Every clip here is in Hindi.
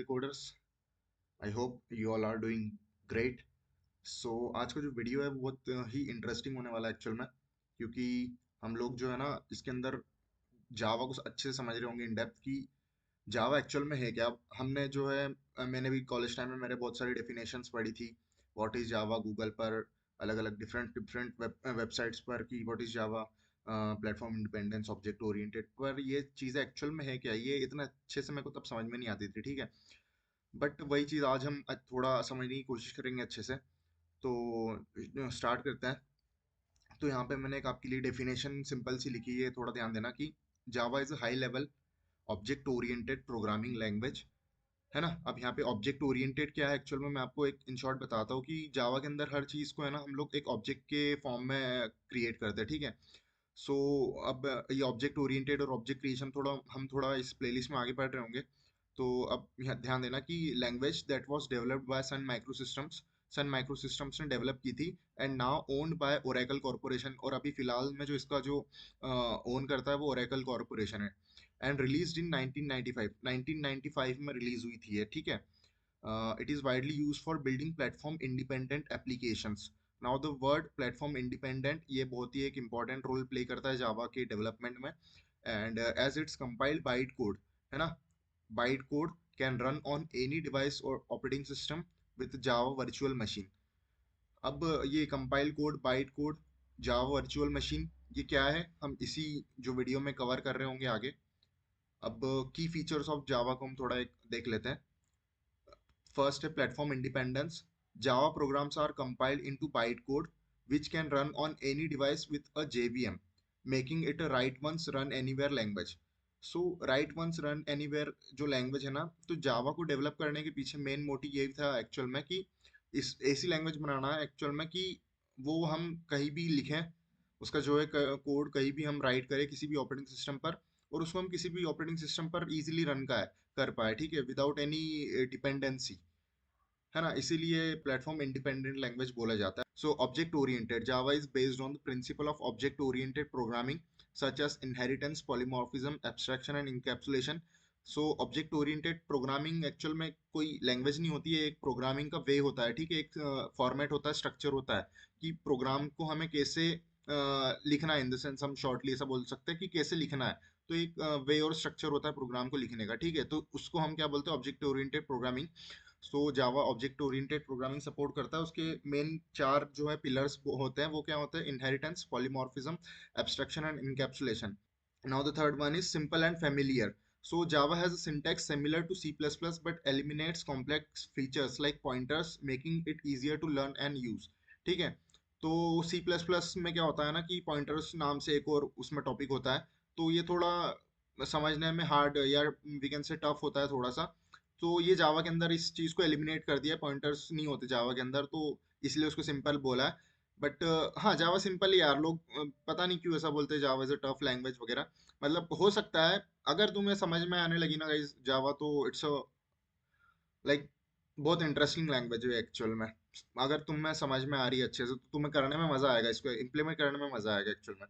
coders. I hope you all are doing great. So आज का जो वीडियो है वो बहुत ही इंटरेस्टिंग होने वाला है एक्चुअल में, क्योंकि हम लोग जो है ना इसके अंदर जावा को अच्छे से समझ रहे होंगे इन डेप्थ की जावा एक्चुअल में है क्या। अब हमने जो है मैंने भी कॉलेज टाइम में मेरे बहुत सारी डेफिनेशंस पढ़ी थी। व्हाट इज जावा गूगल पर अलग अलग डिफरेंट डिफरेंट वेबसाइट्स पर कि what is Java platform independence object oriented, पर ये चीज़ें एक्चुअल में है क्या, ये इतना अच्छे से मेरे को तब समझ में नहीं आती थी। ठीक है, बट वही चीज़ आज हम थोड़ा समझने की कोशिश करेंगे अच्छे से। तो स्टार्ट करते हैं। तो यहाँ पे मैंने एक आपके लिए डेफिनेशन सिंपल सी लिखी है, थोड़ा ध्यान देना कि Java is a high level object oriented programming language, है ना। अब यहाँ पे ऑब्जेक्ट ओरिएंटेड क्या है एक्चुअल में, मैं आपको एक इन शॉर्ट बताता हूँ कि जावा के अंदर हर चीज़ को है ना हम लोग एक ऑब्जेक्ट के फॉर्म में क्रिएट करते हैं। ठीक है, सो अब ये ऑब्जेक्ट ओरिएंटेड और ऑब्जेक्ट क्रिएशन थोड़ा हम थोड़ा इस प्लेलिस्ट में आगे बढ़ रहे होंगे। तो अब यहाँ ध्यान देना कि language that was developed by Sun Microsystems ने डेवलप की थी and now owned by Oracle Corporation, और अभी फिलहाल में जो इसका जो ओन करता है वो ओरेकल कॉरपोरेशन है। एंड रिलीज्ड इन 1995 में रिलीज हुई थी ये। ठीक है, it is widely used for building platform independent applications. Now the word platform independent ये बहुत ही एक important रोल प्ले करता है जावा के डेवलपमेंट में। And as it's compiled byte code, है ना, byte code can run on any device or operating system with java virtual machine. अब ये कंपाइल कोड, बाइट कोड, जावा वर्चुअल मशीन, ये क्या है हम इसी जो वीडियो में कवर कर रहे होंगे आगे। अब की फीचर्स ऑफ जावा को हम थोड़ा एक देख लेते हैं। First, a platform independence. Java programs are compiled into bytecode, which can run on any device with a JVM, making it a write once run anywhere language. So write once run anywhere जो लैंग्वेज है ना, तो जावा को डेवलप करने के पीछे मेन मोटिव यही था एक्चुअल में कि इस ऐसी लैंग्वेज बनाना है एक्चुअल में कि वो हम कहीं भी लिखें, उसका जो है कोड कहीं भी हम राइट करें किसी भी ऑपरेटिंग सिस्टम पर, और उसको हम किसी भी ऑपरेटिंग सिस्टम पर इजीली रन का है कर पाए। ठीक है, विदाउट एनी डिपेंडेंसी, है ना, इसीलिए प्लेटफॉर्म इंडिपेंडेंट लैंग्वेज बोला जाता है। So object oriented Java is based on the principle of object oriented programming such as inheritance, polymorphism, abstraction and encapsulation. So object oriented programming actual में कोई लैंग्वेज नहीं होती है, एक प्रोग्रामिंग का वे होता है। ठीक है, एक फॉर्मेट होता है, स्ट्रक्चर होता है कि प्रोग्राम को हमें कैसे लिखना है। इन द सेंस हम शॉर्टली ऐसा बोल सकते हैं कि कैसे लिखना है। तो एक वे और स्ट्रक्चर होता है प्रोग्राम को लिखने का। ठीक है, तो उसको हम क्या बोलते हैं, object oriented programming. So Java object oriented programming support करता है। उसके मेन चार जो है पिलर्स होते हैं, वो क्या होते हैं, inheritance, polymorphism, abstraction and encapsulation. Now the third one is simple and familiar. So Java has a syntax similar to C++ but eliminates complex features like pointers, making it easier to learn and use. ठीक है, तो C++ में क्या होता है ना कि पॉइंटर्स नाम से एक और उसमें टॉपिक होता है, तो ये थोड़ा समझने में हार्ड या वी कैन से टफ होता है थोड़ा सा। तो ये जावा के अंदर इस चीज़ को एलिमिनेट कर दिया, पॉइंटर्स नहीं होते जावा के अंदर, तो इसलिए उसको सिंपल बोला है। बट हाँ, जावा सिंपल ही यार, लोग पता नहीं क्यों ऐसा बोलते हैं Java is a tough language वगैरह। मतलब हो सकता है अगर तुम्हें समझ में आने लगी ना गाइस जावा, तो इट्स अ लाइक बहुत इंटरेस्टिंग लैंग्वेज है एक्चुअल में। अगर तुम्हें समझ में आ रही है अच्छे से तो तुम्हें करने में मजा आएगा, इसको इम्प्लीमेंट करने में मजा आएगा एक्चुअल में।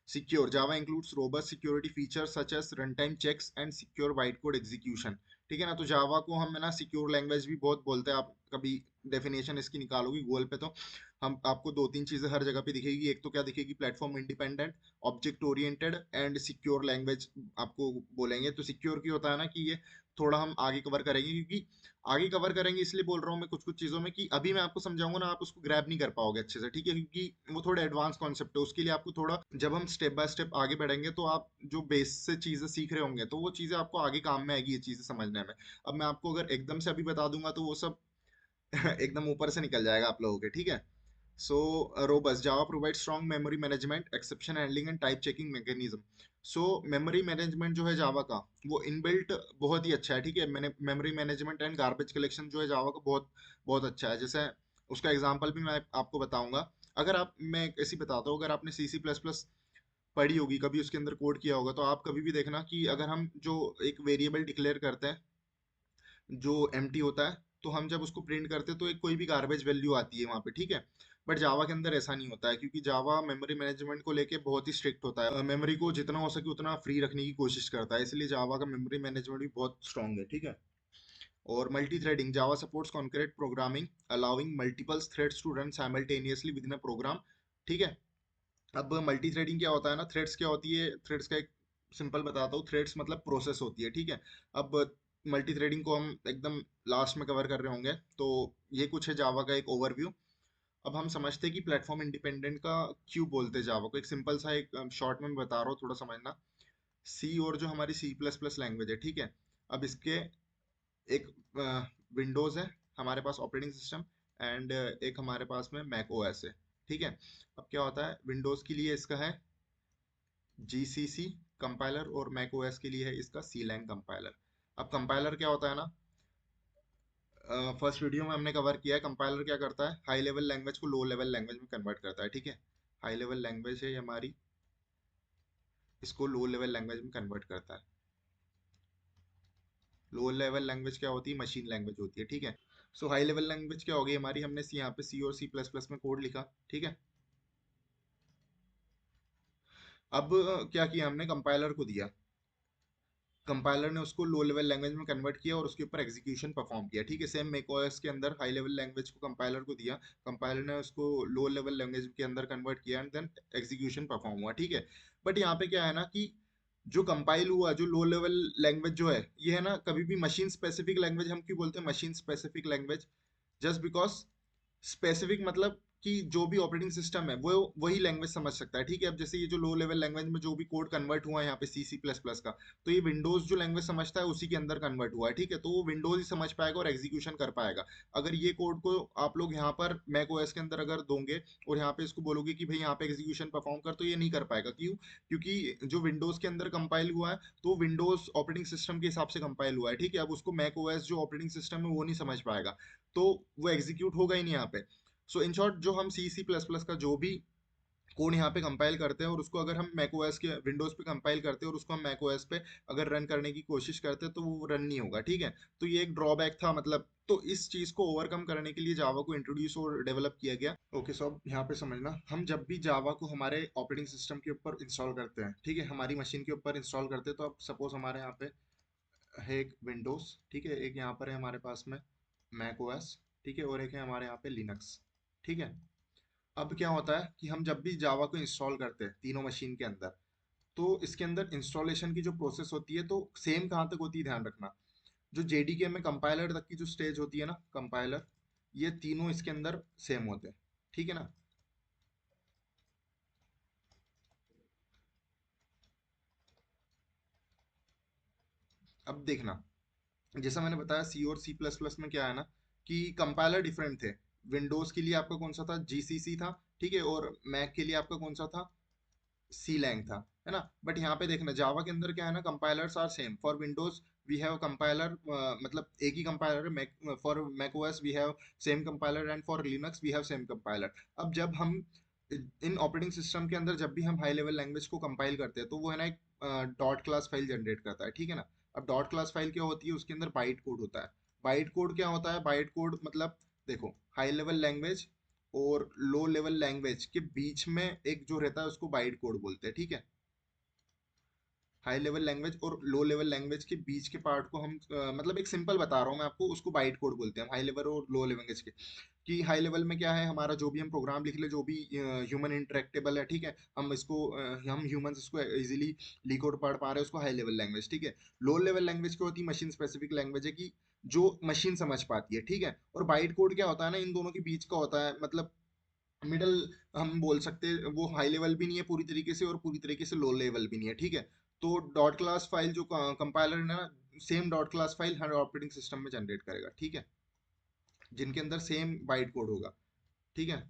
Secure Java includes robust security features such as run time checks and secure byte code execution. ठीक है ना, तो जावा को हम है ना सिक्योर लैंग्वेज भी बहुत बोलते हैं। आप कभी डेफिनेशन इसकी निकालोगी गूगल पे तो हम आपको दो तीन चीजें हर जगह पे दिखेगी। एक तो क्या दिखेगी, platform independent, object oriented and secure language आपको बोलेंगे। तो सिक्योर की होता है ना कि ये थोड़ा हम आगे कवर करेंगे, क्योंकि आगे कवर करेंगे इसलिए बोल रहा हूँ मैं कुछ कुछ चीज़ों में कि अभी मैं आपको समझाऊंगा ना आप उसको ग्रैब नहीं कर पाओगे अच्छे से। ठीक है, क्योंकि वो थोड़ा एडवांस कॉन्सेप्ट है, उसके लिए आपको थोड़ा जब हम स्टेप बाय स्टेप आगे बढ़ेंगे तो आप जो बेस से चीज़ें सीख रहे होंगे तो वो चीज़ें आपको आगे काम में आएगी ये चीज़ें समझने में। अब मैं आपको अगर एकदम से अभी बता दूंगा तो वो सब एकदम ऊपर से निकल जाएगा आप लोगों के। ठीक है, so robust java provides strong memory management, exception handling and type checking mechanism. so memory management जो है जावा का वो इनबिल्ट बहुत ही अच्छा है। ठीक है, मैंने memory management and garbage collection जो है जावा का बहुत बहुत अच्छा है। जैसे उसका एग्जांपल भी मैं आपको बताऊंगा। अगर आप, मैं ऐसी बताता हूँ, अगर आपने सी सी प्लस प्लस पढ़ी होगी कभी, उसके अंदर कोड किया होगा, तो आप कभी भी देखना कि अगर हम जो एक वेरिएबल डिक्लेयर करते हैं जो एम्प्टी होता है, तो हम जब उसको प्रिंट करते हैं तो एक कोई भी गार्बेज वैल्यू आती है वहां पे। ठीक है, बट जावा के अंदर ऐसा नहीं होता है, क्योंकि जावा मेमोरी मैनेजमेंट को लेके बहुत ही स्ट्रिक्ट होता है। मेमोरी को जितना हो सके उतना फ्री रखने की कोशिश करता है, इसलिए जावा का मेमोरी मैनेजमेंट भी बहुत स्ट्रांग है। ठीक है, और multi threading, Java supports concurrent programming allowing multiple threads to run simultaneously within a program. ठीक है। अब मल्टी थ्रेडिंग क्या होता है ना, थ्रेड्स क्या होती है, थ्रेड्स का एक सिंपल बताता हूँ। थ्रेड्स मतलब प्रोसेस होती है, ठीक है। अब मल्टी थ्रेडिंग को हम एकदम लास्ट में कवर कर रहे होंगे, तो ये कुछ है जावा का एक ओवरव्यू। अब हम समझते हैं कि प्लेटफॉर्म इंडिपेंडेंट का क्यों बोलते हैं जावा को। एक सिंपल सा एक शॉर्ट में मैं बता रहा हूँ, थोड़ा समझना। सी और जो हमारी सी प्लस प्लस लैंग्वेज है, ठीक है। अब इसके एक विंडोज है हमारे पास ऑपरेटिंग सिस्टम, एंड एक हमारे पास में मैक ओएस है, ठीक है। अब क्या होता है, विंडोज के लिए इसका है जीसीसी कंपाइलर और मैक ओएस के लिए है इसका सी लैंग कंपाइलर। अब कंपाइलर क्या होता है ना, फर्स्ट वीडियो में हमने कवर किया है। कंपाइलर क्या करता है, हाई लेवल लैंग्वेज को लो लेवल लैंग्वेज में कन्वर्ट करता है, ठीक है। हाई लेवल लैंग्वेज है ये हमारी, इसको लो लेवल लैंग्वेज में कन्वर्ट करता है। लो लेवल लैंग्वेज क्या होती है, मशीन लैंग्वेज होती है, ठीक है। सो हाई लेवल लैंग्वेज क्या होगी हमारी, हमने यहाँ पे सी और सी प्लस प्लस में कोड लिखा, ठीक है। अब क्या किया हमने, कंपाइलर को दिया, कंपाइलर ने उसको लो लेवल लैंग्वेज में कन्वर्ट किया और उसके ऊपर एग्जीक्यूशन परफॉर्म किया, ठीक है। सेम macOS के अंदर हाई लेवल लैंग्वेज को कंपाइलर को दिया, कंपाइलर ने उसको लो लेवल लैंग्वेज के अंदर कन्वर्ट किया एंड देन एग्जीक्यूशन परफॉर्म हुआ, ठीक है। बट यहाँ पे क्या है ना कि जो कंपाइल हुआ, जो लो लेवल लैंग्वेज जो है, ये है ना, कभी भी मशीन स्पेसिफिक लैंग्वेज हम क्यों बोलते हैं, machine specific language, just because specific मतलब कि जो भी ऑपरेटिंग सिस्टम है वो वही लैंग्वेज समझ सकता है, ठीक है। अब जैसे ये जो लो लेवल लैंग्वेज में जो भी कोड कन्वर्ट हुआ है यहाँ पे सी सी प्लस प्लस का, तो ये विंडोज जो लैंग्वेज समझता है उसी के अंदर कन्वर्ट हुआ है, ठीक है। तो वो विंडोज ही समझ पाएगा और एग्जीक्यूशन कर पाएगा। अगर ये कोड को आप लोग यहाँ पर मैक ओएस के अंदर अगर दोगे और यहाँ पे इसको बोलोगे कि भाई यहाँ पे एग्जीक्यूशन परफॉर्म कर, तो ये नहीं कर पाएगा। क्यों? क्योंकि जो विंडोज के अंदर कंपाइल हुआ है, तो विंडोज ऑपरेटिंग सिस्टम के हिसाब से कंपाइल हुआ है, ठीक है। अब उसको मैक ओएस जो ऑपरेटिंग सिस्टम है वो नहीं समझ पाएगा, तो वो एग्जीक्यूट होगा ही नहीं यहाँ पे। सो इन शॉर्ट, जो हम सी सी प्लस प्लस का जो भी कोड यहाँ पे कंपाइल करते हैं और उसको अगर हम मैक ओएस के विंडोज पे कंपाइल करते हैं और उसको हम मैक ओएस पे अगर रन करने की कोशिश करते हैं, तो वो रन नहीं होगा, ठीक है। तो ये एक ड्रॉबैक था, मतलब तो इस चीज को ओवरकम करने के लिए जावा को इंट्रोड्यूस और डेवलप किया गया। ओके, सो अब यहाँ पे समझना, हम जब भी जावा को हमारे ऑपरेटिंग सिस्टम के ऊपर इंस्टॉल करते हैं, ठीक है, हमारी मशीन के ऊपर इंस्टॉल करते हैं, तो अब सपोज हमारे यहाँ पे है एक विंडोज, ठीक है, एक यहाँ पर है हमारे पास में मैक ओएस, ठीक है, और एक है हमारे यहाँ पे लिनक्स, ठीक है। अब क्या होता है कि हम जब भी जावा को इंस्टॉल करते हैं तीनों मशीन के अंदर, तो इसके अंदर इंस्टॉलेशन की जो प्रोसेस होती है, तो सेम कहाँ तक होती है, ध्यान रखना। जो जेडीके में कंपाइलर तक की जो स्टेज होती है ना, कंपाइलर, ये तीनों इसके अंदर सेम होते हैं, ठीक है ना। अब देखना, जैसा मैंने बताया सी और सी प्लस प्लस में क्या है ना कि कंपाइलर डिफरेंट थे। विंडोज के लिए आपका कौन सा था, जीसीसी था, ठीक है, और मैक के लिए आपका कौन सा था, सी लैंग था, है ना। बट यहाँ पे देखना, जावा के अंदर क्या है ना, compilers are same. For Windows we have compiler, मतलब एक ही कंपाइलर है। Mac, for Mac OS we have same compiler, and for Linux we have same compiler. अब जब हम इन ऑपरेटिंग सिस्टम के अंदर जब भी हम हाई लेवल लैंग्वेज को कंपाइल करते हैं, तो वो है ना एक डॉट क्लास फाइल जनरेट करता है, ठीक है ना। अब डॉट क्लास फाइल क्या होती है, उसके अंदर बाइट कोड होता है। बाइट कोड क्या होता है, बाइट कोड मतलब देखो, हाई लेवल लैंग्वेज और लो लेवल लैंग्वेज के बीच में एक जो रहता है उसको बाइट कोड बोलते हैं, ठीक है। हाई लेवल लैंग्वेज और लो लेवल लैंग्वेज के बीच के पार्ट को हम मतलब एक सिंपल बता रहा हूँ मैं आपको, उसको बाइट कोड बोलते हैं, हाई लेवल और लो लैंग्वेज के। कि हाई लेवल में क्या है, हमारा जो भी हम प्रोग्राम लिख ले, जो भी ह्यूमन इंटरेक्टेबल है, ठीक है, हम इसको हम ह्यूमंस इसको इजीली लिख और पढ़ पा रहे हैं, उसको हाई लेवल लैंग्वेज, ठीक है। लो लेवल लैंग्वेज क्या होती है, मशीन स्पेसिफिक लैंग्वेज है कि जो मशीन समझ पाती है, ठीक है। और बाइट कोड क्या होता है ना, इन दोनों के बीच का होता है, मतलब मिडल, हम बोल सकते हैं। वो हाई लेवल भी नहीं है पूरी तरीके से और पूरी तरीके से लो लेवल भी नहीं है, ठीक है। तो डॉट क्लास फाइल जो कंपाइलर है ना, सेम डॉट क्लास फाइल हर ऑपरेटिंग सिस्टम में जनरेट करेगा, ठीक है, जिनके अंदर सेम बाइट कोड होगा, ठीक है।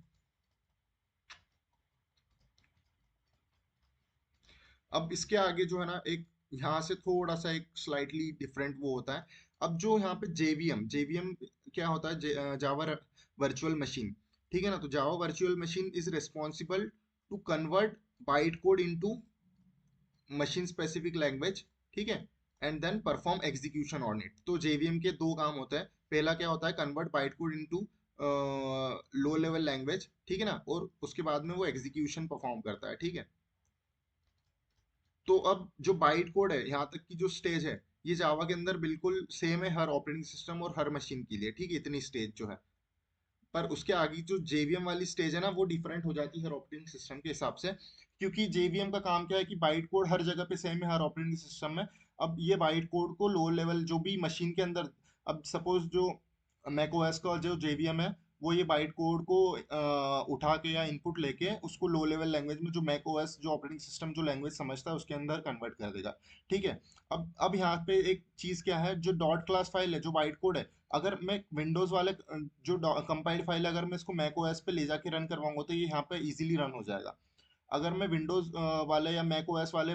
अब इसके आगे जो है ना, एक यहाँ से थोड़ा सा एक स्लाइटली डिफरेंट वो होता है। अब जो यहाँ पे जेवीएम, जेवीएम क्या होता है, जावा वर्चुअल मशीन, ठीक है ना। तो Java virtual machine is responsible to convert byte code into machine specific language, ठीक है, and then perform execution on it. तो जेवीएम के दो काम होते हैं। पहला क्या होता है, convert byte code into low level language, ठीक है ना, और उसके बाद में वो एग्जीक्यूशन परफॉर्म करता है, ठीक है। तो अब जो बाइट कोड है, यहाँ तक की जो स्टेज है, ये जावा के अंदर बिल्कुल सेम है हर ऑपरेटिंग सिस्टम और हर मशीन के लिए, ठीक है, इतनी स्टेज जो है। पर उसके आगे जो जेवीएम वाली स्टेज है ना, वो डिफरेंट हो जाती है हर ऑपरेटिंग सिस्टम के हिसाब से, क्योंकि जेवीएम का काम क्या है कि बाइट कोड हर जगह पे सेम है हर ऑपरेटिंग सिस्टम में। अब ये बाइट कोड को लो लेवल जो भी मशीन के अंदर, अब सपोज जो मैक ओएस का जो जेवीएम है, वो ये बाइट कोड को उठा के या इनपुट लेके उसको लो लेवल लैंग्वेज में, जो मैक ओएस जो ऑपरेटिंग सिस्टम जो लैंग्वेज समझता है उसके अंदर कन्वर्ट कर देगा, ठीक है। अब यहाँ पे एक चीज क्या है, जो डॉट क्लास फाइल है, जो बाइट कोड है, अगर मैं विंडोज वाले जो कंपाइल्ड फाइल अगर मैं इसको मैक ओएस पे ले जाके रन करवाऊंगा तो ये यहाँ पे इजीली रन हो जाएगा। अगर मैं विंडोज वाले या मैक ओएस वाले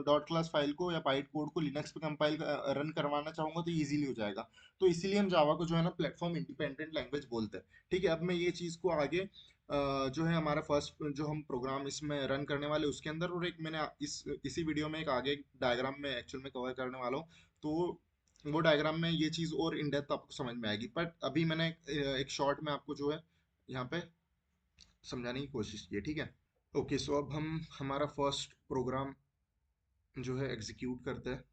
डॉट क्लास फाइल को या बाइट कोड को लिनक्स पे कंपाइल रन करवाना चाहूंगा तो इजीली हो जाएगा। तो इसीलिए हम जावा को जो है ना प्लेटफॉर्म इंडिपेंडेंट लैंग्वेज बोलते हैं, ठीक है। अब मैं ये चीज को आगे जो है हमारा फर्स्ट जो हम प्रोग्राम इसमें रन करने वाले उसके अंदर, और एक मैंने इसी वीडियो में एक आगे डायग्राम में एक्चुअल में कवर करने वाला हूँ। तो वो डायग्राम में ये चीज और इन डेप्थ आपको समझ में आएगी, बट अभी मैंने एक शॉर्ट में आपको जो है यहाँ पे समझाने की कोशिश की है, ठीक है। ओके, सो अब हम हमारा फर्स्ट प्रोग्राम जो है एग्जीक्यूट करते हैं।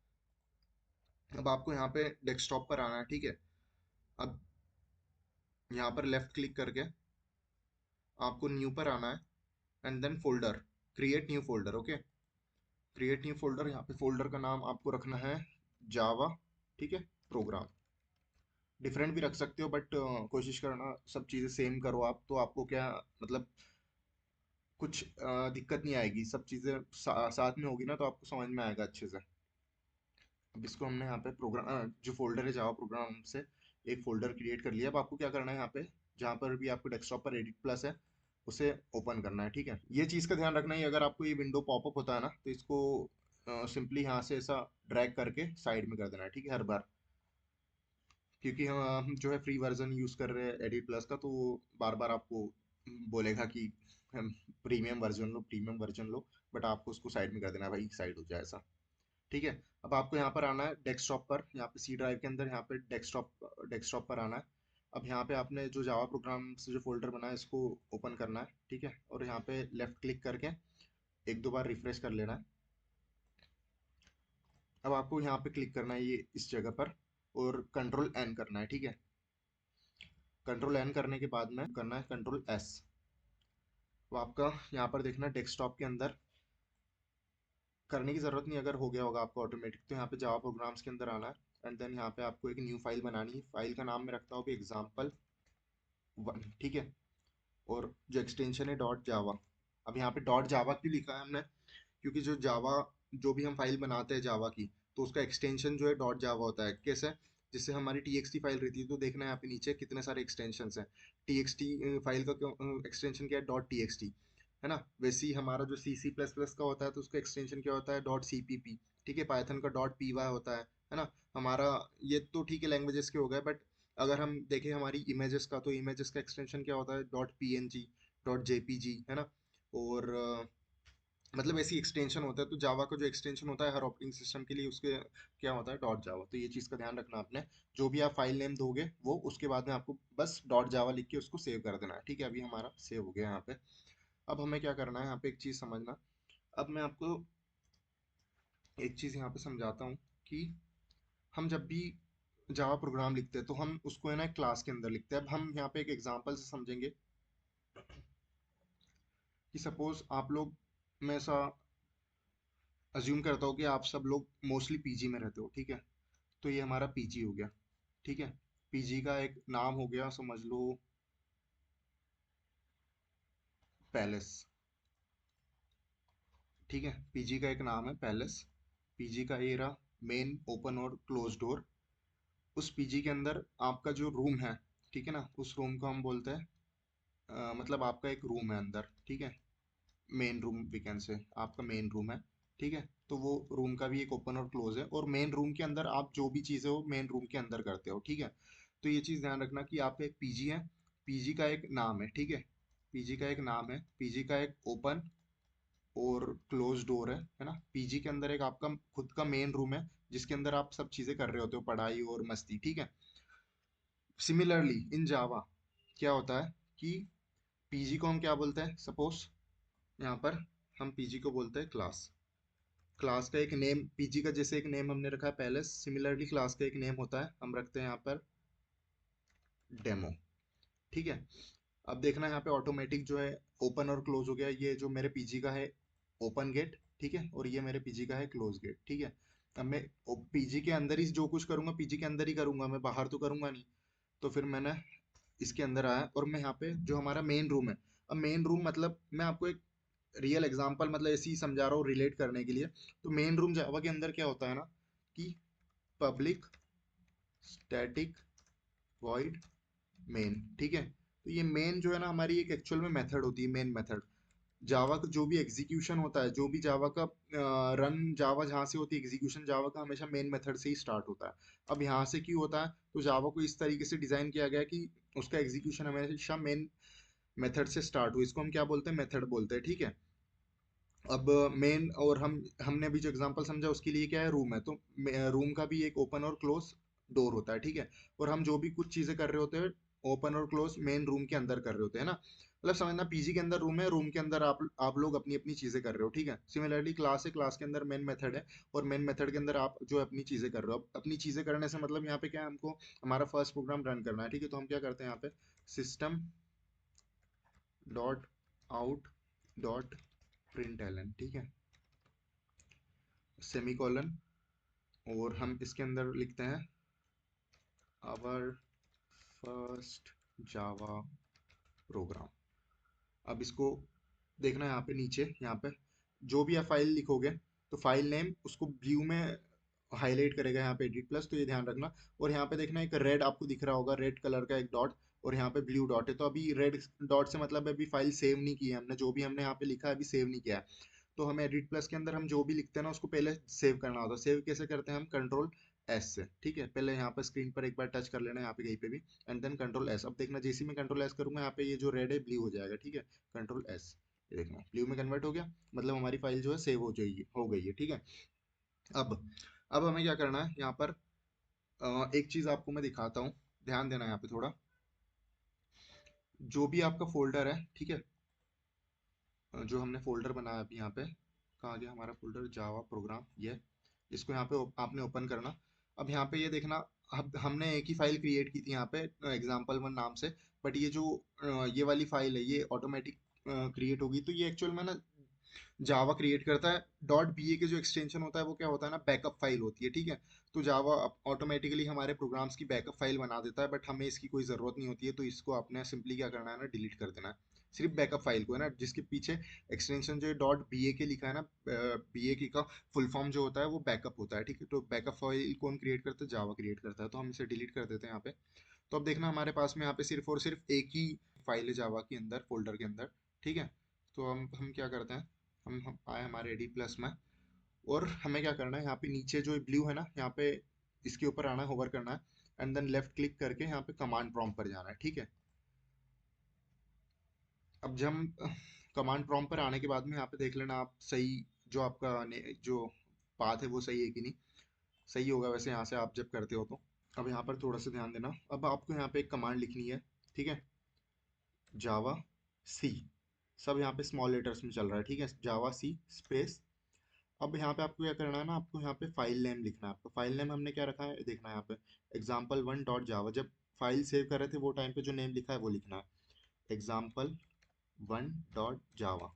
अब आपको यहाँ पे डेस्कटॉप पर आना है, ठीक है। अब यहाँ पर लेफ्ट क्लिक करके आपको न्यू पर आना है, and then folder, create new folder, okay. Create new folder, यहाँ पे फोल्डर का नाम आपको रखना है जावा, ठीक है, प्रोग्राम। डिफरेंट भी रख सकते हो, बट कोशिश करना सब चीज़ें सेम करो आप, तो आपको क्या मतलब कुछ दिक्कत नहीं आएगी, सब चीज़ें साथ में होगी ना तो आपको समझ में आएगा अच्छे से। अब इसको हमने यहाँ पे प्रोग्राम जो फोल्डर है जावा प्रोग्राम से एक फोल्डर क्रिएट कर लिया। अब आपको क्या करना है, यहाँ पे जहाँ पर भी आपको डेस्कटॉप पर एडिट प्लस है उसे ओपन करना है, ठीक है। ये चीज़ का ध्यान रखना है, अगर आपको ये विंडो पॉपअप होता है ना तो इसको सिंपली यहाँ से ऐसा ड्रैग करके साइड में कर देना है, ठीक है, हर बार। क्योंकि हम जो है फ्री वर्जन यूज़ कर रहे हैं एडिट प्लस का, तो वो बार बार आपको बोलेगा कि हम premium version low, premium version low, but आपको उसको साइड में कर देना है, भाई साइड हो जाए ऐसा, ठीक है। अब आपको यहाँ पर आना है डेस्कटॉप पर, यहाँ पे सी ड्राइव के अंदर यहाँ पे डेस्कटॉप डेस्कटॉप पर आना है। अब यहाँ पे आपने जो जावा प्रोग्राम से जो फोल्डर बनाया है इसको ओपन करना है, ठीक है, और यहाँ पे लेफ्ट क्लिक करके एक दो बार रिफ्रेश कर लेना है। अब आपको यहाँ पे क्लिक करना है ये इस जगह पर, और कंट्रोल एन करना है, ठीक है। कंट्रोल एन करने के बाद में करना है कंट्रोल एस। तो आपका यहाँ पर देखना डेस्कटॉप के अंदर करने की जरूरत नहीं, अगर हो गया होगा आपको ऑटोमेटिक, तो यहाँ पे जावा प्रोग्राम्स के अंदर आना है, एंड देन यहाँ पे आपको एक न्यू फाइल बनानी है। फाइल का नाम मैं रखता हूँ एग्जाम्पल वन, ठीक है, और जो एक्सटेंशन है डॉट जावा। अब यहाँ पे डॉट जावा क्यों लिखा है हमने, क्योंकि जो जावा जो भी हम फाइल बनाते हैं जावा की, तो उसका एक्सटेंशन जो है डॉट जावा होता है। कैसे, जिससे हमारी टीएक्सटी फाइल रहती है, तो देखना है यहाँ पे नीचे कितने सारे एक्सटेंशन हैं। टीएक्सटी फाइल का एक्सटेंशन क्या है, डॉट टीएक्सटी, है ना। वैसे ही हमारा जो सी सी प्लस प्लस का होता है तो उसका एक्सटेंशन क्या होता है, डॉट सी पी पी, ठीक है। पाइथन का डॉट पी वाई होता है ना हमारा। ये तो ठीक है लैंग्वेजेस के हो गए, बट अगर हम देखें हमारी इमेजेस का, तो इमेजेस का एक्सटेंशन क्या होता है, dot P N G, dot JPG, है ना। और मतलब ऐसी एक्सटेंशन होता है, तो जावा का जो एक्सटेंशन होता है हर ऑपरेटिंग सिस्टम के लिए उसके क्या होता है, डॉट जावा। तो ये चीज़ का ध्यान रखना आपने, जो भी आप फाइल नेम दोगे वो उसके बाद में आपको बस डॉट जावा लिख के उसको सेव कर देना है, ठीक है। अभी हमारा सेव हो गया यहाँ पे। अब हमें क्या करना है, यहाँ पे एक चीज़ समझना। अब मैं आपको एक चीज़ यहाँ पे समझाता हूँ कि हम जब भी जावा प्रोग्राम लिखते हैं तो हम उसको है ना क्लास के अंदर लिखते हैं। अब हम यहाँ पे एक एग्जांपल से समझेंगे कि सपोज आप लोग, मैं ऐसा अज्यूम करता हूँ कि आप सब लोग मोस्टली पीजी में रहते हो, ठीक है। तो ये हमारा पीजी हो गया, ठीक है। पीजी का एक नाम हो गया, समझ लो पैलेस, ठीक है। पीजी का एक नाम है पैलेस। पीजी का ये रहा मेन ओपन और क्लोज डोर। उस पीजी के अंदर आपका जो रूम है, ठीक है ना, उस रूम को हम बोलते हैं मतलब आपका एक रूम है अंदर, ठीक है। मेन रूम वी कैन से, आपका मेन रूम है, ठीक है। तो वो रूम का भी एक ओपन और क्लोज है, और मेन रूम के अंदर आप जो भी चीज़ें हो मेन रूम के अंदर करते हो, ठीक है। तो ये चीज़ ध्यान रखना कि आपका एक पीजी है, पीजी का एक नाम है, ठीक है। पीजी का एक नाम है, पीजी का एक ओपन और क्लोज डोर है ना। पीजी के अंदर एक आपका खुद का मेन रूम है जिसके अंदर आप सब चीज़ें कर रहे होते हो, पढ़ाई और मस्ती, ठीक है। सिमिलरली इन जावा क्या होता है कि पीजी को हम क्या बोलते हैं, सपोज यहाँ पर हम पीजी को बोलते हैं क्लास, क्लास का एक नेम, पीजी का जैसे एक नेम हमने रखा है पहले, सिमिलरली क्लास का एक नेम होता है, हम रखते हैं यहाँ पर डेमो। ठीक है। अब देखना यहाँ पे ऑटोमेटिक जो है ओपन और क्लोज हो गया, ये जो मेरे पीजी का है ओपन गेट, ठीक है, और ये मेरे पीजी का है क्लोज गेट। ठीक है। अब मैं पीजी के अंदर ही जो कुछ करूंगा पीजी के अंदर ही करूंगा, मैं बाहर तो करूंगा नहीं। तो फिर मैंने इसके अंदर आया और मैं यहाँ पे जो हमारा मेन रूम है, अब मेन रूम मतलब मैं आपको एक रियल एग्जांपल मतलब ऐसे ही समझा रहा हूँ रिलेट करने के लिए। तो मेन रूम जावा के अंदर क्या होता है ना कि पब्लिक स्टैटिक वॉइड मेन। ठीक है। तो ये मेन जो है ना हमारी एक एक्चुअल में मेथड होती है, मेन मेथड। जावा का जो भी एग्जीक्यूशन होता है, जो भी जावा का रन जावा जहाँ से होती है एग्जीक्यूशन जावा का, हमेशा मेन मेथड से ही स्टार्ट होता है। अब यहाँ से क्यों होता है, तो जावा को इस तरीके से डिजाइन किया गया है कि उसका एग्जीक्यूशन हमेशा मेन मेथड से स्टार्ट हो, इसको हम क्या बोलते हैं, मेथड बोलते हैं। ठीक है। अब मेन और हमने अभी जो एग्जांपल समझा उसके लिए क्या है, रूम है, तो रूम का भी एक ओपन और क्लोज डोर होता है। ठीक है। और हम जो भी कुछ चीजें कर रहे होते हैं ओपन और क्लोज मेन रूम के अंदर कर रहे होते हैं ना, मतलब समझना पीजी के अंदर रूम है, रूम के अंदर आप लोग अपनी अपनी चीजें कर रहे हो। ठीक है। सिमिलरली क्लास है, क्लास के अंदर मेन मेथड है, और मेन मेथड के अंदर आप जो अपनी चीजें कर रहे हो। अब अपनी चीजें करने से मतलब यहाँ पे क्या है, हमको हमारा फर्स्ट प्रोग्राम रन करना है। ठीक है। तो हम क्या करते हैं यहाँ पे system dot out dot print, ठीक है, सेमीकोलन, और हम इसके अंदर लिखते हैं आवर फर्स्ट जावा प्रोग्राम। अब इसको देखना है यहाँ पे नीचे, यहाँ पे जो भी आप फाइल लिखोगे तो फाइल नेम उसको ब्लू में हाईलाइट करेगा यहाँ पे एडिट प्लस, तो ये ध्यान रखना। और यहाँ पे देखना एक रेड आपको दिख रहा होगा, रेड कलर का एक डॉट, और यहाँ पे ब्लू डॉट है। तो अभी रेड डॉट से मतलब अभी फाइल सेव नहीं की है हमने, जो भी हमने यहाँ पे लिखा है अभी सेव नहीं किया है। तो हमें एडिट प्लस के अंदर हम जो भी लिखते हैं ना उसको पहले सेव करना होता है। सेव कैसे करते हैं, हम कंट्रोल एस से। ठीक है। पहले यहाँ पर स्क्रीन पर एक बार टच कर लेना, यहाँ पे कहीं पे भी, एंड देन कंट्रोल एस। अब देखना जैसे ही मैं कंट्रोल एस करूंगा यहाँ पे ये जो रेड है ब्लू हो जाएगा। ठीक है। कंट्रोल एस, ये देखना ब्लू में कन्वर्ट हो गया, मतलब हमारी फाइल जो है सेव हो जाएगी, हो गई है। ठीक है। अब अब हमें क्या करना है यहाँ पर, एक चीज आपको मैं दिखाता हूँ, ध्यान देना यहाँ पे थोड़ा। जो भी आपका फोल्डर है, ठीक है, जो हमने फोल्डर बनाया अभी यहाँ पे, कहाँ गया हमारा फोल्डर, जावा प्रोग्राम, ये इसको यहाँ पे आपने ओपन करना। अब यहाँ पे ये देखना, अब हमने एक ही फाइल क्रिएट की थी यहाँ पे एग्जाम्पल वन नाम से, बट ये जो ये वाली फाइल है ये ऑटोमेटिक क्रिएट होगी। तो ये एक्चुअल में ना जावा क्रिएट करता है। डॉट बी ए के जो एक्सटेंशन होता है वो क्या होता है ना, बैकअप फाइल होती है। ठीक है। तो जावा ऑटोमेटिकली हमारे प्रोग्राम्स की बैकअप फाइल बना देता है, बट हमें इसकी कोई ज़रूरत नहीं होती है। तो इसको आपने सिंपली क्या करना है ना, डिलीट कर देना है। सिर्फ बैकअप फाइल को है ना, जिसके पीछे एक्सटेंशन जो है डॉट बी ए के लिखा है ना, बी ए की का फुल फॉर्म जो होता है वो बैकअप होता है। ठीक है। तो बैकअप फाइल कौन क्रिएट करता है, जावा क्रिएट करता है। तो हम इसे डिलीट कर देते हैं यहाँ पे। तो अब देखना हमारे पास में यहाँ पे सिर्फ और सिर्फ एक ही फाइल है जावा के अंदर, फोल्डर के अंदर। ठीक है। तो हम क्या करते हैं, हम आए हमारे एडी प्लस में, और हमें क्या करना है यहाँ पे नीचे जो ब्लू है ना, यहाँ पे इसके ऊपर आना है, होवर करना है, एंड देन लेफ्ट क्लिक करके यहाँ पे कमांड प्रॉम्प्ट पर जाना है। ठीक है। अब जब हम कमांड प्रॉम्प्ट पर आने के बाद में यहाँ पे देख लेना आप सही, जो आपका जो पाथ है वो सही है कि नहीं। सही होगा वैसे यहाँ से आप जब करते हो तो। अब यहाँ पर थोड़ा सा ध्यान देना, अब आपको यहाँ पे एक कमांड लिखनी है। ठीक है। जावा सी, सब यहाँ पे स्मॉल लेटर्स में चल रहा है। ठीक है। जावा सी स्पेस। अब यहाँ पे आपको क्या करना है ना, आपको यहाँ पे फाइल नेम लिखना है। आपको फाइल नेम हमने क्या रखा है देखना है यहाँ पे, एग्जाम्पल वन डॉट जावा। जब फाइल सेव कर रहे थे वो टाइम पे जो नेम लिखा है वो लिखना है, एग्जाम्पल वन डॉट जावा।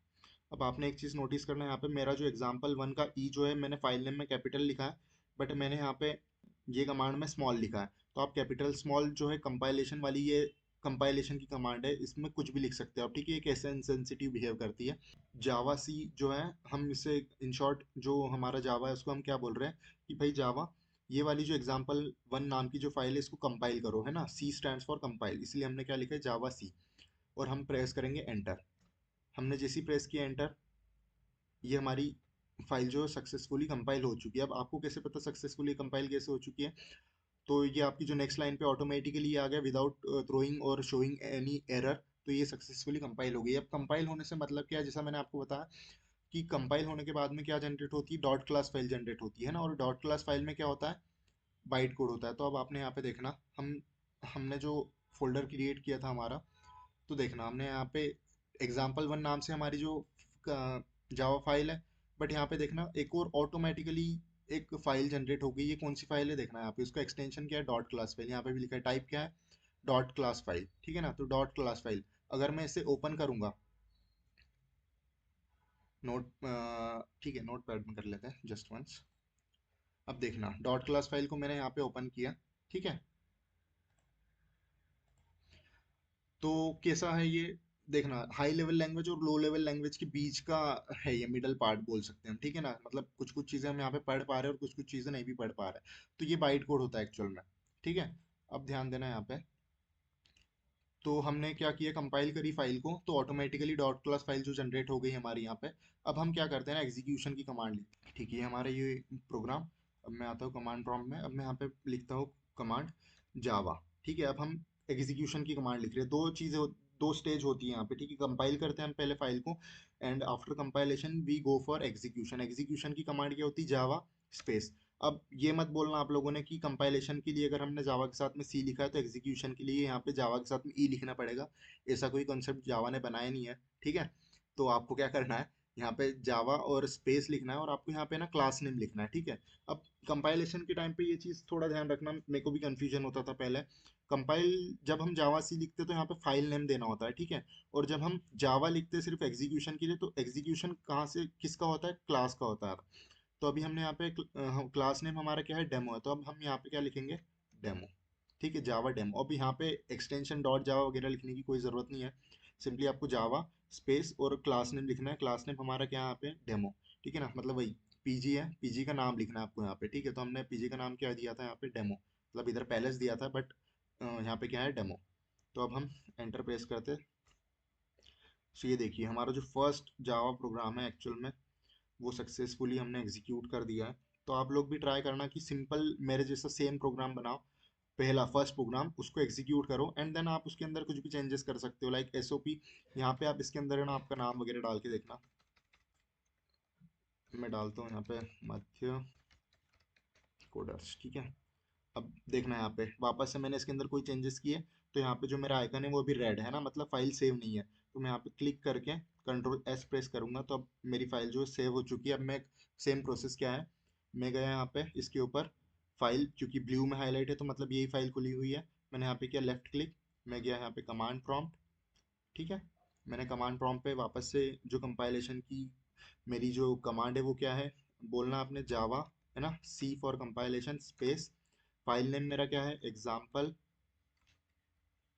अब आपने एक चीज़ नोटिस करना है, यहाँ पे मेरा जो एग्जाम्पल वन का ई जो है मैंने फाइल नेम में कैपिटल लिखा है, बट मैंने यहाँ पे ये कमांड में स्मॉल लिखा है। तो आप कैपिटल स्मॉल जो है कंपाइलेशन वाली, ये कंपाइलेशन की कमांड है, इसमें कुछ भी लिख सकते हो आप। ठीक है। ये कैसे इनसेंसिटिव बिहेव करती है। जावा सी जो है, हम इसे इन शॉर्ट जो हमारा जावा है उसको हम क्या बोल रहे हैं कि भाई जावा ये वाली जो एग्जाम्पल वन नाम की जो फाइल है इसको कंपाइल करो, है ना, सी स्टैंड्स फॉर कंपाइल, इसलिए हमने क्या लिखा है जावा सी। और हम प्रेस करेंगे एंटर। हमने जैसे ही प्रेस किया एंटर, ये हमारी फाइल जो सक्सेसफुली कंपाइल हो चुकी है। अब आपको कैसे पता सक्सेसफुली कंपाइल कैसे हो चुकी है, तो ये आपकी जो नेक्स्ट लाइन पे ऑटोमेटिकली आ गया, विदाउट थ्रोइंग और शोइंग एनी एरर। तो ये सक्सेसफुली कंपाइल हो गई। अब कंपाइल होने से मतलब क्या है, जैसा मैंने आपको बताया कि कंपाइल होने के बाद में क्या जनरेट होती है, डॉट क्लास फाइल जनरेट होती है ना, और डॉट क्लास फाइल में क्या होता है, बाइट कोड होता है। तो अब आपने यहाँ पे देखना, हमने जो फोल्डर क्रिएट किया था हमारा, तो देखना हमने यहाँ पे एग्जाम्पल वन नाम से हमारी जो जावा फाइल है, बट यहाँ पे देखना एक और ऑटोमेटिकली एक फाइल जनरेट हो गई। ये कौन सी फाइल है देखना, यहाँ पे उसका एक्सटेंशन क्या है, डॉट क्लास फाइल। यहाँ पे भी लिखा है टाइप क्या है, डॉट क्लास फाइल, ठीक है ना। तो डॉट क्लास फाइल अगर मैं इसे ओपन करूंगा, नोट ठीक है, नोट पैड में कर लेते हैं जस्ट वंस। अब देखना डॉट क्लास फाइल को मैंने यहाँ पे ओपन किया, ठीक है। तो कैसा है ये, देखना हाई लेवल लैंग्वेज और लो लेवल लैंग्वेज के बीच का है ये, मिडल पार्ट बोल सकते हैं हम, ठीक है ना। मतलब कुछ कुछ चीजें हम यहाँ पे पढ़ पा रहे हैं और कुछ कुछ चीजें नहीं भी पढ़ पा रहे, तो ये बाइट कोड होता है एक्चुअल में, ठीक है। अब ध्यान देना यहाँ पे, तो हमने क्या किया, कंपाइल करी फाइल को, तो ऑटोमेटिकली डॉट क्लास फाइल जो जनरेट हो गई हमारी यहाँ पे। अब हम क्या करते हैं ना, एग्जीक्यूशन की कमांड लिखते हैं, ठीक है, हमारा ये प्रोग्राम। अब मैं आता हूँ कमांड प्रॉम्प्ट में, अब मैं यहाँ पे लिखता हूँ कमांड जावा, ठीक है। अब हम एग्जीक्यूशन की कमांड लिख रहे हैं। दो चीज़ें, दो स्टेज होती है यहाँ पे, ठीक है। कंपाइल करते हैं हम पहले फाइल को, and after compilation we go for execution. Execution की कमांड क्या होती है, जावा स्पेस। अब ये मत बोलना आप लोगों ने कि कंपाइलेशन के लिए अगर हमने जावा के साथ में सी लिखा है तो एग्जीक्यूशन के लिए यहाँ पे जावा के साथ में ई लिखना पड़ेगा। ऐसा कोई कॉन्सेप्ट जावा ने बनाया नहीं है, ठीक है। तो आपको क्या करना है, यहाँ पे जावा और स्पेस लिखना है, और आपको यहाँ पे ना क्लास नेम लिखना है, ठीक है। अब कंपाइलेशन के टाइम पे ये चीज़ थोड़ा ध्यान रखना, मेरे को भी कंफ्यूजन होता था पहले। कंपाइल जब हम जावा सी लिखते तो यहाँ पे फाइल नेम देना होता है, ठीक है। और जब हम जावा लिखते सिर्फ एग्जीक्यूशन के लिए, तो एग्जीक्यूशन कहाँ से किसका होता है, क्लास का होता है। तो अभी हमने यहाँ पे क्लास नेम हमारा क्या है, डेमो है, तो अब हम यहाँ पे क्या लिखेंगे, डेमो, ठीक है, जावा डेमो। अब यहाँ पे एक्सटेंशन डॉट जावा वगैरह लिखने की कोई ज़रूरत नहीं है, सिंपली आपको जावा स्पेस और क्लास नेम लिखना है। क्लास नेम हमारा क्या है यहाँ पे, डेमो, ठीक है ना। मतलब वही पीजी है, पीजी का नाम लिखना है आपको यहाँ पे, ठीक है। तो हमने पीजी का नाम क्या दिया था यहाँ पे, डेमो। मतलब इधर पैलेस दिया था, बट यहाँ पे क्या है, डेमो। तो अब हम एंटर प्रेस करते, सो ये देखिए हमारा जो फर्स्ट जावा प्रोग्राम है एक्चुअल में, वो सक्सेसफुली हमने एग्जीक्यूट कर दिया है। तो आप लोग भी ट्राई करना कि सिंपल मेरे जैसा सेम प्रोग्राम बनाओ, पहला फर्स्ट प्रोग्राम उसको एग्जीक्यूट करो, एंड देन आप उसके अंदर कुछ भी चेंजेस कर सकते हो, लाइक एसओपी। यहाँ पे आप इसके अंदर है ना आपका नाम वगैरह डाल के देखना। मैं डालता हूँ यहाँ पे मध्य कोडर्स, ठीक है। अब देखना यहाँ पे वापस से मैंने इसके अंदर कोई चेंजेस किए, तो यहाँ पे जो मेरा आइकन है वो भी रेड है ना, मतलब फाइल सेव नहीं है। तो मैं यहाँ पे क्लिक करके कंट्रोल एस प्रेस करूंगा, तो अब मेरी फाइल जो सेव हो चुकी है। अब मैं सेम प्रोसेस क्या है, मैं गया यहाँ पे इसके ऊपर, फाइल क्योंकि ब्लू में हाईलाइट है तो मतलब यही फाइल खुली हुई है। मैंने यहाँ पे किया लेफ्ट क्लिक, मैं गया यहाँ पे कमांड प्रॉम्प्ट, ठीक है। मैंने कमांड प्रॉम्प्ट पे वापस से जो कंपाइलेशन की मेरी जो कमांड है वो क्या है, बोलना आपने जावा, है ना, c for compilation space, file name मेरा क्या है,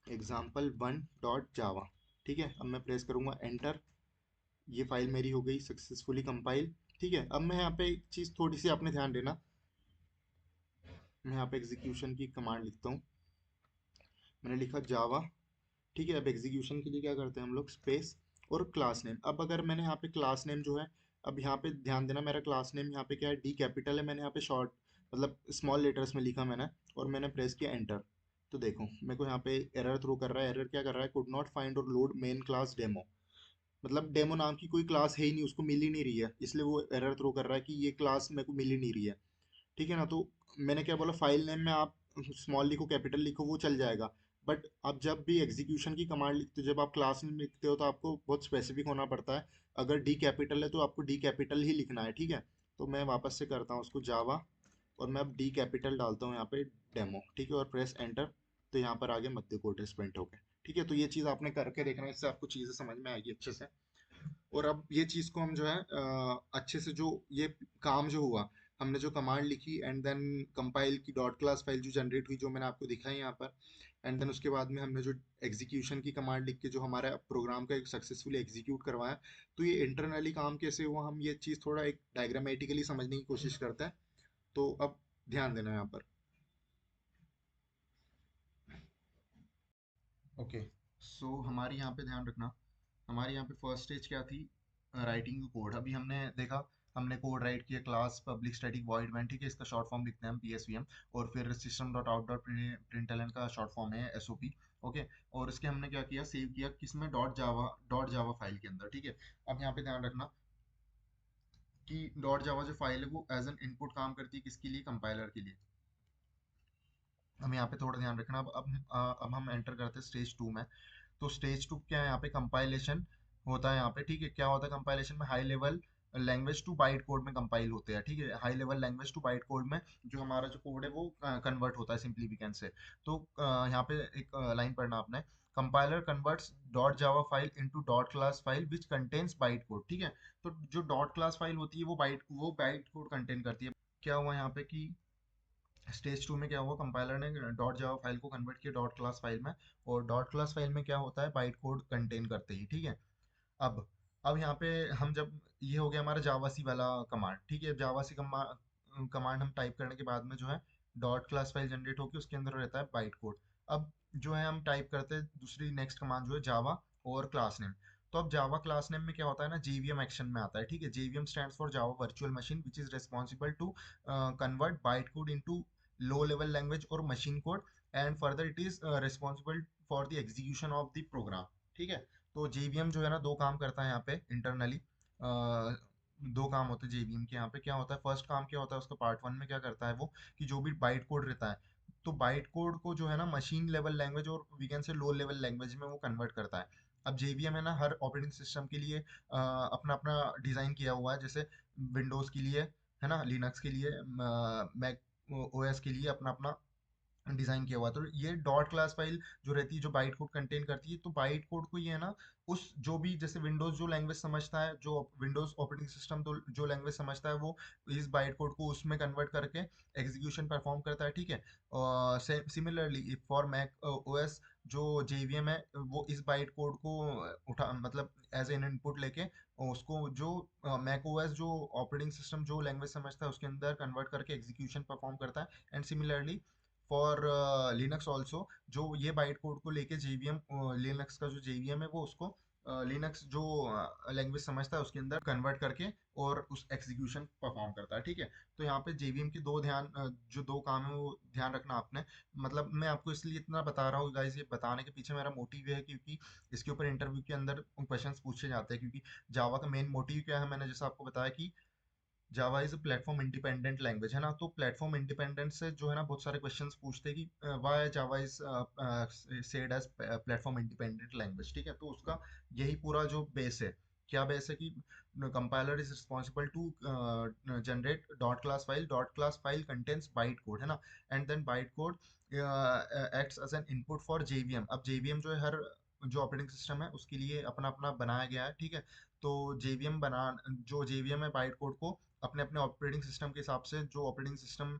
example1.java, ठीक है। अब मैं प्रेस करूंगा एंटर, ये फाइल मेरी हो गई सक्सेसफुली कंपाइल, ठीक है। अब मैं यहाँ पे एक चीज़ थोड़ी सी आपने ध्यान देना, मैं यहाँ पे एग्जीक्यूशन की कमांड लिखता हूँ, मैंने लिखा जावा, ठीक है। अब एग्जीक्यूशन के लिए क्या करते हैं हम लोग, स्पेस और क्लास नेम। अब अगर मैंने यहाँ पे क्लास नेम जो है, अब यहाँ पे ध्यान देना, मेरा क्लास नेम यहाँ पे क्या है, डी कैपिटल है, मैंने यहाँ पे शॉर्ट मतलब स्मॉल लेटर्स में लिखा मैंने, और मैंने प्रेस किया एंटर। तो देखो मेरे को यहाँ पे एरर थ्रो कर रहा है, एरर क्या कर रहा है, कुड नॉट फाइंड और लोड मेन क्लास डेमो। मतलब डेमो नाम की कोई क्लास है ही नहीं, उसको मिल ही नहीं रही है, इसलिए वो एरर थ्रो कर रहा है कि ये क्लास मेरे को मिल ही नहीं रही है, ठीक है ना। तो मैंने क्या बोला, फाइल नेम में आप स्मॉल लिखो कैपिटल लिखो वो चल जाएगा, बट आप जब भी एग्जीक्यूशन की कमांड लिखते हो, जब आप क्लास में लिखते हो, तो आपको बहुत स्पेसिफिक होना पड़ता है। अगर डी कैपिटल है तो आपको डी कैपिटल ही लिखना है, ठीक है। तो मैं वापस से करता हूँ उसको जावा, और मैं अब डी कैपिटल डालता हूँ यहाँ पे डेमो, ठीक है, और प्रेस एंटर। तो यहाँ पर आगे मध्य कोटेस प्रिंट हो गए, ठीक है। तो ये चीज़ आपने करके देखना, इससे आपको चीज़ें समझ में आएगी अच्छे से। और अब ये चीज़ को हम जो है अच्छे से, जो ये काम जो हुआ, हमने जो कमांड लिखी एंड देन कंपाइल की डॉट क्लास फाइल जो जनरेट हुई, जो मैंने आपको दिखाई यहाँ पर, एंड देन उसके बाद में हमने जो एग्जीक्यूशन की कमांड लिख के जो हमारा प्रोग्राम का एक सक्सेसफुली एग्जीक्यूट करवाया। तो ये इंटरनली काम कैसे हुआ, हम ये चीज़ थोड़ा एक डायग्रामेटिकली समझने की कोशिश करते हैं। तो अब ध्यान देना यहाँ पर, ओके। सो हमारी यहाँ पे ध्यान रखना, हमारी यहाँ पे फर्स्ट स्टेज क्या थी, राइटिंग कोड। अभी हमने देखा, हमने कोड राइट किया, class public static void main, ठीक है, इसका शॉर्ट फॉर्म लिखते हैं हम पीएसवीएम। और फिर system dot out dot println का शॉर्ट फॉर्म है एसओपी, ओके। और इसके हमने क्या किया, सेव किया किसमें, डॉट जावा फाइल के अंदर, ठीक है। अब यहाँ पे ध्यान रखना कि डॉट जावा जो फाइल है वो एज एन इनपुट काम करती है किसके लिए, कंपाइलर के लिए। हम यहाँ पे थोड़ा ध्यान रखना। अब हम एंटर करते हैं स्टेज टू में। तो स्टेज टू क्या है, यहाँ पे कंपाइलेशन होता है यहाँ पे, ठीक है। क्या होता है कंपाइलेशन में, high level language to byte code में कंपाइल होते हैं, ठीक है, high level language to byte code में जो हमारा जो कोड है वो कन्वर्ट होता है सिंपली वी कैन से। तो यहाँ पे एक लाइन पढ़ना आपने, compiler converts dot Java file into dot class file which contains byte code, ठीक है। तो जो डॉट क्लास फाइल होती है वो बाइट कोड कंटेन करती है। क्या हुआ यहाँ पे कि स्टेज टू में क्या हुआ, कंपाइलर ने डॉट जावा फाइल को कन्वर्ट किया डॉट क्लास फाइल में, और डॉट क्लास फाइल में क्या होता है, बाइट कोड कंटेन करते ही, ठीक है। अब अब यहाँ पे हम जब, ये हो गया हमारा जावासी वाला कमांड, ठीक है, जावासी कमांड हम टाइप करने के बाद में जो है डॉट क्लास फाइल जनरेट होकर उसके अंदर रहता है बाइट कोड। अब जो है हम टाइप करते हैं दूसरी नेक्स्ट कमांड जो है जावा और क्लास नेम। तो अब जावा क्लास नेम में क्या होता है ना, जेवीएम एक्शन में आता है, ठीक है। JVM stands for Java virtual machine which is responsible to convert byte code into low level language और machine code, and further it is responsible for the execution of the program, ठीक है। तो जेवीएम जो है ना दो काम करता है यहाँ पे इंटरनली, दो काम होते हैं जेवीएम के। यहाँ पे क्या होता है, फर्स्ट काम क्या होता है उसका, पार्ट वन में क्या करता है वो, कि जो भी बाइट कोड रहता है, तो बाइट कोड को जो है ना मशीन लेवल लैंग्वेज और we can say low level language में वो कन्वर्ट करता है। अब जेवीएम है ना हर ऑपरेटिंग सिस्टम के लिए अपना अपना डिजाइन किया हुआ है, जैसे विंडोज के लिए है ना, लिनक्स के लिए, मैक ओएस के लिए अपना अपना डिजाइन किया हुआ है। तो ये डॉट क्लास फाइल जो रहती है जो बाइट कोड कंटेन करती है, तो बाइट कोड को ये है ना उस जो भी, जैसे विंडोज जो लैंग्वेज समझता है, जो विंडोज ऑपरेटिंग सिस्टम तो जो लैंग्वेज समझता है वो इस बाइट कोड को उसमें कन्वर्ट करके एग्जीक्यूशन परफॉर्म करता है, ठीक है। और सिमिलरली फॉर मैक ओएस जो जेवीएम है वो इस बाइट कोड को उठा मतलब एज एन इनपुट लेके उसको जो मैक ओएस जो ऑपरेटिंग सिस्टम जो लैंग्वेज समझता है उसके अंदर कन्वर्ट करके एग्जीक्यूशन परफॉर्म करता है। And similarly for Linux also, जो ये बाइट कोड को लेके जेवीएम, लिनक्स का जो जेवीएम है वो उसको लिनक्स जो लैंग्वेज समझता है उसके अंदर कन्वर्ट करके और उस एग्जीक्यूशन परफॉर्म करता है, ठीक है। तो यहाँ पे जेवीएम के दो जो दो काम है वो ध्यान रखना आपने। मतलब मैं आपको इसलिए इतना बता रहा हूँ गाइस, ये बताने के पीछे मेरा मोटिव ये है क्योंकि इसके ऊपर इंटरव्यू के अंदर क्वेश्चंस पूछे जाते हैं, क्योंकि जावा का मेन मोटिव क्या है, मैंने जैसा आपको बताया कि Java is platform independent language है ना। तो प्लेटफॉर्म इंडिपेंडेंट से जो है ना बहुत सारे क्वेश्चंस पूछते हैं कि why Java is said as platform independent language, ठीक है। तो उसका यही पूरा जो बेस है, क्या बेस है कि compiler is responsible to generate dot class file contains byte code है ना, and then byte code acts as an input for JVM. अब जेवीएम जो है हर जो ऑपरेटिंग सिस्टम है उसके लिए अपना अपना बनाया गया है, ठीक है। तो जेवीएम बना जो जेवीएम है बाइट कोड को अपने अपने ऑपरेटिंग सिस्टम के हिसाब से जो ऑपरेटिंग सिस्टम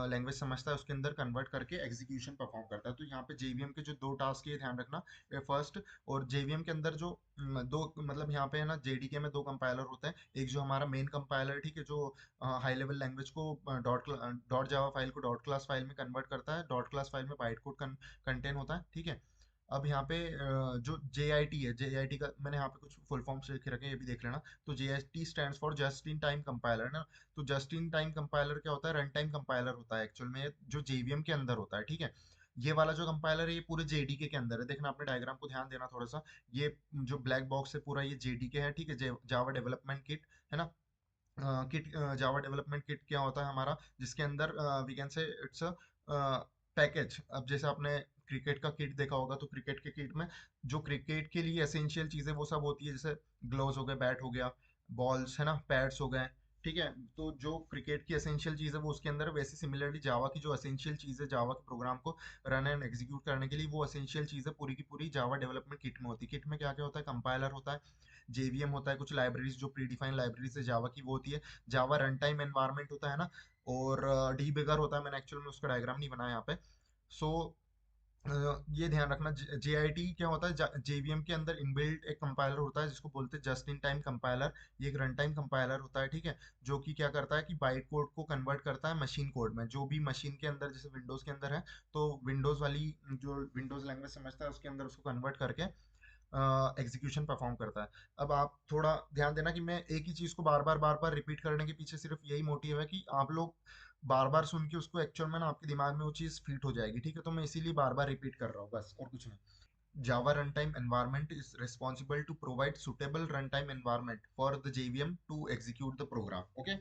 लैंग्वेज समझता है उसके अंदर कन्वर्ट करके एग्जीक्यूशन परफॉर्म करता है। तो यहाँ पे जेवीएम के जो दो टास्क ये ध्यान रखना, फर्स्ट, और जेवीएम के अंदर जो दो मतलब यहाँ पे है ना जेडीके में दो कंपाइलर होते हैं, एक जो हमारा मेन कंपाइलर, ठीक है, जो high level language co dot Java file co dot class file में कन्वर्ट करता है, डॉट क्लास फाइल में बाइट कोड कंटेन होता है, ठीक है। अब यहाँ पे जो जे आई टी है, जे आई टी का मैंने यहाँ पे कुछ फुल फॉर्म्स लिखे रखे हैं, ये भी देख लेना। तो J I T stands for just in time compiler ना। तो जस्ट इन टाइम कंपाइलर क्या होता है, रन टाइम कंपाइलर होता है एक्चुअल में, जो जेवीएम के अंदर होता है, ठीक है। ये वाला जो कंपाइलर है ये पूरे जेडीके के अंदर है, देखना अपने डायग्राम को ध्यान देना थोड़ा सा। ये जो ब्लैक बॉक्स है पूरा ये जेडीके है, ठीक है, जावा डेवलपमेंट किट है ना। किट जावा डेवलपमेंट किट क्या होता है हमारा, जिसके अंदर we can say it's a package. अब जैसे आपने क्रिकेट का किट देखा होगा, तो क्रिकेट के किट में जो क्रिकेट के लिए एसेंशियल चीजें वो सब होती है, जैसे ग्लोव्स हो गए, बैट हो गया, बॉल्स है ना, पैड्स हो गए, ठीक है। तो जो क्रिकेट की एसेंशियल चीज है वो उसके अंदर है। वैसे सिमिलरली जावा की जो एसेंशियल चीज है जावा के प्रोग्राम को रन एंड एग्जीक्यूट करने के लिए, वो एसेंशियल चीज है पूरी की पूरी जावा डेवलपमेंट किट में होती है। किट में क्या क्या होता है, कंपाइलर होता है, जेवीएम होता है, कुछ लाइब्रेरीज जो प्री डिफाइंड लाइब्रेरीज है जावा की वो होती है, जावा रन टाइम एनवायरनमेंट होता है ना, और डीबगर होता है। मैंने एक्चुअल में उसका डायग्राम नहीं बनाया यहाँ पे। सो ये ध्यान रखना, जेआईटी क्या होता है, जेवीएम के अंदर इनबिल्ट एक कंपाइलर होता है जिसको बोलते हैं जस्ट इन टाइम कंपाइलर। ये एक रन टाइम कंपाइलर होता है, ठीक है, जो कि क्या करता है कि बाइट कोड को कन्वर्ट करता है मशीन कोड में, जो भी मशीन के अंदर, जैसे विंडोज के अंदर है तो विंडोज वाली जो विंडोज लैंग्वेज समझता है उसके अंदर उसको कन्वर्ट करके एग्जीक्यूशन परफॉर्म करता है। अब आप थोड़ा ध्यान देना कि मैं एक ही चीज को बार बार रिपीट करने के पीछे सिर्फ यही मोटिव है कि आप लोग बार बार सुन के उसको एक्चुअल में ना आपके दिमाग में वो चीज फिट हो जाएगी, ठीक है। तो मैं इसीलिए बार बार रिपीट कर रहा हूँ बस, और कुछ नहीं। Java runtime environment is responsible to provide suitable runtime environment for the JVM to execute the program. Okay.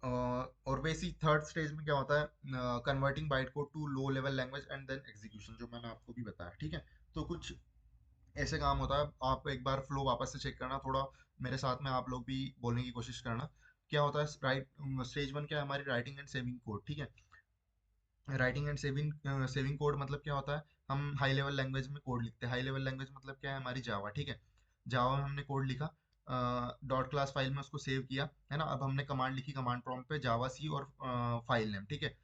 और वैसे ही थर्ड स्टेज में क्या होता है, converting byte code to low level language and then execution, जो मैंने आपको भी बताया, ठीक है। तो कुछ ऐसे काम होता है। आप एक बार फ्लो वापस से चेक करना थोड़ा, मेरे साथ में आप लोग भी बोलने की कोशिश करना। क्या होता है राइट, स्टेज वन क्या है हमारी, राइटिंग एंड सेविंग कोड, ठीक है। Writing and saving saving code मतलब क्या होता है, हम हाई लेवल लैंग्वेज में कोड लिखते हैं। हाई लेवल लैंग्वेज मतलब क्या है, हमारी जावा, ठीक है। जावा में हमने कोड लिखा, डॉट क्लास फाइल में उसको सेव किया, है ना। अब हमने कमांड लिखी कमांड प्रॉम्प्ट पे जावा सी और फाइल नेम, ठीक है।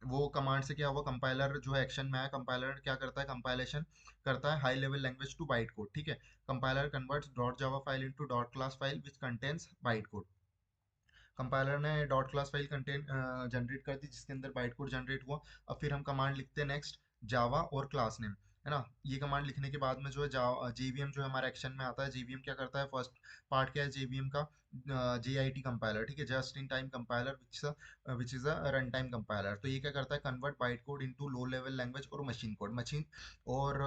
वो कमांड से क्या हुआ, कंपाइलर जो है एक्शन में आया, कंपाइलर क्या करता है, कंपाइलेशन करता है high level language to byte code, ठीक है। Compiler converts dot Java file into dot class file which contains byte code. Compiler ने dot class file contain generate कर दी जिसके अंदर बाइट कोड जनरेट हुआ। अब फिर हम कमांड लिखते हैं नेक्स्ट, जावा और क्लास नेम, है ना। ये कमांड लिखने के बाद में जो है जावा जेवीएम जो है हमारा एक्शन में आता है। जेवीएम क्या करता है, फर्स्ट पार्ट क्या है जेवीएम का, जे आई टी कंपाइलर, ठीक है, just in time compiler which is a run time compiler. तो ये क्या करता है, convert byte code into low level language और मशीन कोड, मशीन और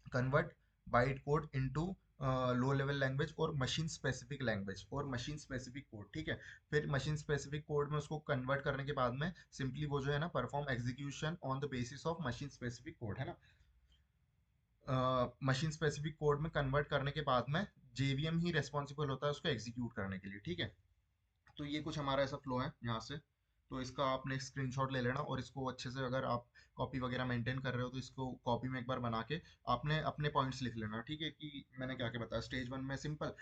convert byte code into low level language और मशीन स्पेसिफिक लैंग्वेज और मशीन स्पेसिफिक कोड, ठीक है। फिर मशीन स्पेसिफिक कोड में उसको कन्वर्ट करने के बाद में सिंपली वो जो है ना perform execution on the basis of machine specific code, है ना। मशीन स्पेसिफिक कोड में कन्वर्ट करने के बाद में जेवीएम ही रेस्पॉन्सिबल होता है उसको एग्जीक्यूट करने के लिए, ठीक है। तो ये कुछ हमारा ऐसा फ्लो है यहाँ से। तो इसका आपने एक स्क्रीनशॉट ले लेना और इसको अच्छे से, अगर आप कॉपी वगैरह मेंटेन कर रहे हो तो इसको कॉपी में एक बार बना के आपने अपने पॉइंट्स लिख लेना, ठीक है, कि मैंने क्या क्या बताया। स्टेज वन में सिंपल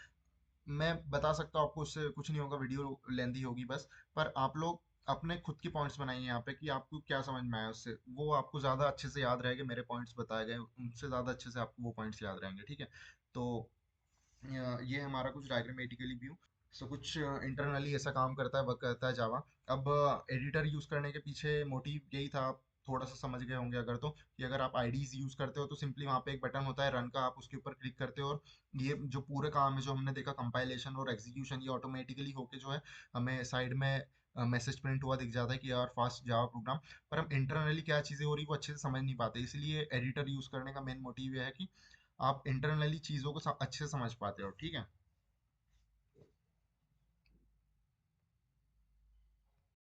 मैं बता सकता हूँ आपको, उससे कुछ नहीं होगा, वीडियो लेंदी होगी बस। पर आप लोग अपने खुद की पॉइंट्स बनाइए यहाँ पे कि आपको क्या समझ में आया उससे, वो आपको ज़्यादा अच्छे से याद रहेंगे। मेरे पॉइंट्स बताए गए उनसे ज़्यादा अच्छे से आपको वो पॉइंट्स याद रहेंगे, ठीक है। तो ये हमारा कुछ डायग्रामेटिकली व्यू। सो कुछ इंटरनली ऐसा काम करता है, वर्क करता है जावा। अब एडिटर यूज करने के पीछे मोटिव यही था, आप थोड़ा सा समझ गए होंगे अगर तो, कि अगर आप आईडीज यूज करते हो तो सिंपली वहाँ पे एक बटन होता है रन का, आप उसके ऊपर क्लिक करते हो और ये जो पूरे काम है जो हमने देखा कंपाइलेशन और एग्जीक्यूशन, ये ऑटोमेटिकली होके जो है हमें साइड में मैसेज प्रिंट हुआ दिख जाता है कि यार फास्ट जावा प्रोग्राम। पर हम इंटरनली क्या चीज़ें हो रही वो अच्छे से समझ नहीं पाते, इसलिए एडिटर यूज करने का मेन मोटिव ये है कि आप इंटरनली चीज़ों को अच्छे से समझ पाते हो, ठीक है।